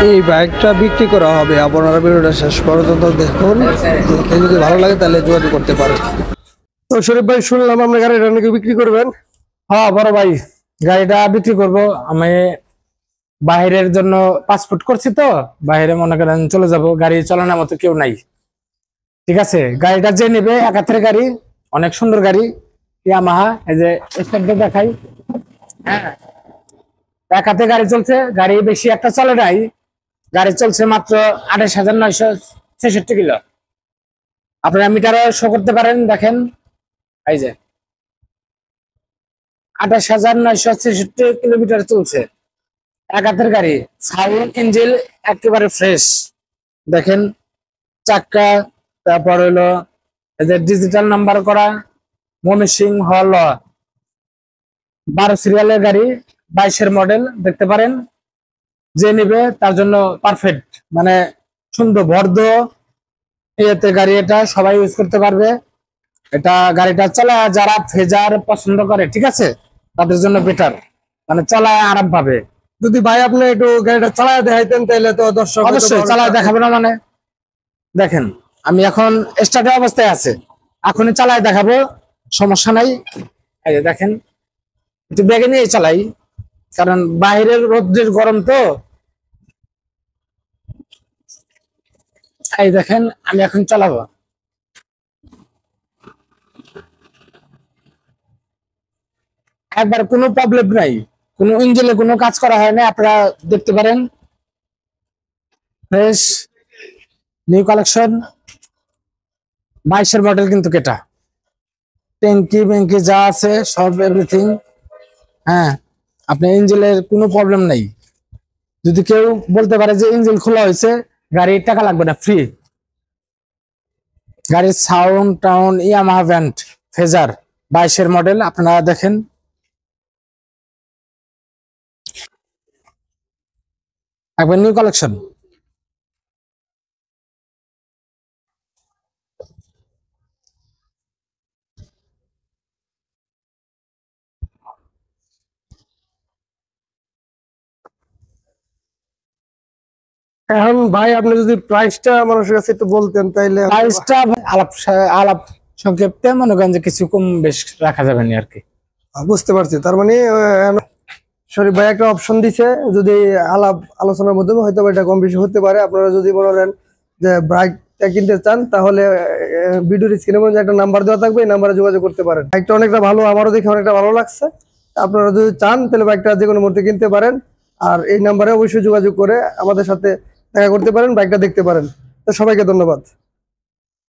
এই বাইকটা বিক্রি করা হবে, আপনারা ভিডিওটা শেষ পর্যন্ত দেখুন, দেখে যদি ভালো লাগে তাহলে যোগাযোগ করতে পারেন। তো শরীফ ভাই, শুনলাম আপনার গাড়িটা নাকি বিক্রি করবেন? হ্যাঁ বড় ভাই, গাড়িটা বিক্রি করব। আমি বাইরের জন্য পাসপোর্ট করছি, তো বাইরে মনে করেন চলে যাব, গাড়ি চালানোর মতো কেউ নাই। ঠিক আছে, গাড়িটা যে নেবে এক হাতের গাড়ি, অনেক সুন্দর গাড়ি, ইয়ামাহা। এই যে স্টার্টটা দেখাই, হ্যাঁ এক হাতে গাড়ি চলছে, গাড়ি বেশি একটা চলে নাই, গাড়ি চলছে মাত্র 28,966 কিলো। আপনারা মিটারে শো করতে পারেন, দেখেন এই যে 28,966 কিলোমিটার চলছে, এক হাতের গাড়ি। সাউন্ড ইঞ্জিন একেবারে ফ্রেশ, দেখেন চাক্কা, তারপর হলো এই যে ডিজিটাল নাম্বার করা, ময়মনসিংহ হল 12 সিরিয়ালের গাড়ি, 22-এর মডেল, দেখতে পারেন। যে নিবে তার জন্য পারফেক্ট, মানে সুন্দর ভর্দ এতে গাড়ি, এটা সবাই ইউজ করতে পারবে। এটা গাড়িটা চলা যারা ফেজার পছন্দ করে, ঠিক আছে, তাদের জন্য বেটার, মানে চলায় আরাম পাবে। যদি ভাই আপনি একটু গাড়িটা চালায় দেখাইতেন তাহলে তো দর্শক অবশ্যই চালায় দেখাবে না, মানে দেখেন আমি এখন স্টার্টের অবস্থায় আছে, এখনই চালায় দেখাবো, সমস্যা নাই। এই যে দেখেন, একটু ব্যাগে নিয়ে চালাই, কারণ বাইরের রোদ্রের গরম তো। এই দেখেন আমি এখন চালাবো, একবার কোনো প্রবলেম নাই, কোনো ইঞ্জিনে কোনো কাজ করা হয় না, আপনারা দেখতে পারেন। ফ্রেশ নিউ কালেকশন, 22-এর মডেল, কিন্তু এটা ট্যাঙ্কি ব্যাঙ্কি যা আছে সব এভরিথিং। হ্যাঁ, আপনার ইঞ্জিনের কোনো প্রবলেম নাই। যদি কেউ বলতে পারে যে ইঞ্জিন খোলা হয়েছে, গাড়ির টাকা লাগবে না, ফ্রি। গাড়ির সাউন্ড টাউন ইয়ামাহা ভ্যান্ট ফেজার 22-এর মডেল, আপনারা দেখেন। একবার নিউ কালেকশন। এখন ভাই আপনি যদি প্রাইসটা মানুষের কাছে একটু বলতেন তাইলে। প্রাইসটা আলাপ আলাপ সংক্ষেপে মনে করেন যে কিছু কম বেশ রাখা যাবে না আর কি। বুঝতে পারছি, তার মানে শরীফ ভাই একটা অপশন দিছে, যদি আলাপ আলোচনার মাধ্যমে হয়তো এটা কম বেশি হতে পারে। আপনারা যদি মনে করেন যে বাইকটা কিনতে চান তাহলে ভিডিওর স্ক্রিনে মধ্যে একটা নাম্বার দেওয়া থাকবে, এই নাম্বারে যোগাযোগ করতে পারেন। বাইকটা অনেকটা ভালো, আমারও দেখে অনেকটা ভালো লাগছে। আপনারা যদি চান তাহলে বাইকটা যে কোনো মুহূর্তে কিনতে পারেন, আর এই নাম্বারে অবশ্যই যোগাযোগ করে আমাদের সাথে দেখা করতে পারেন, বাইকটা দেখতে পারেন। তো সবাইকে ধন্যবাদ।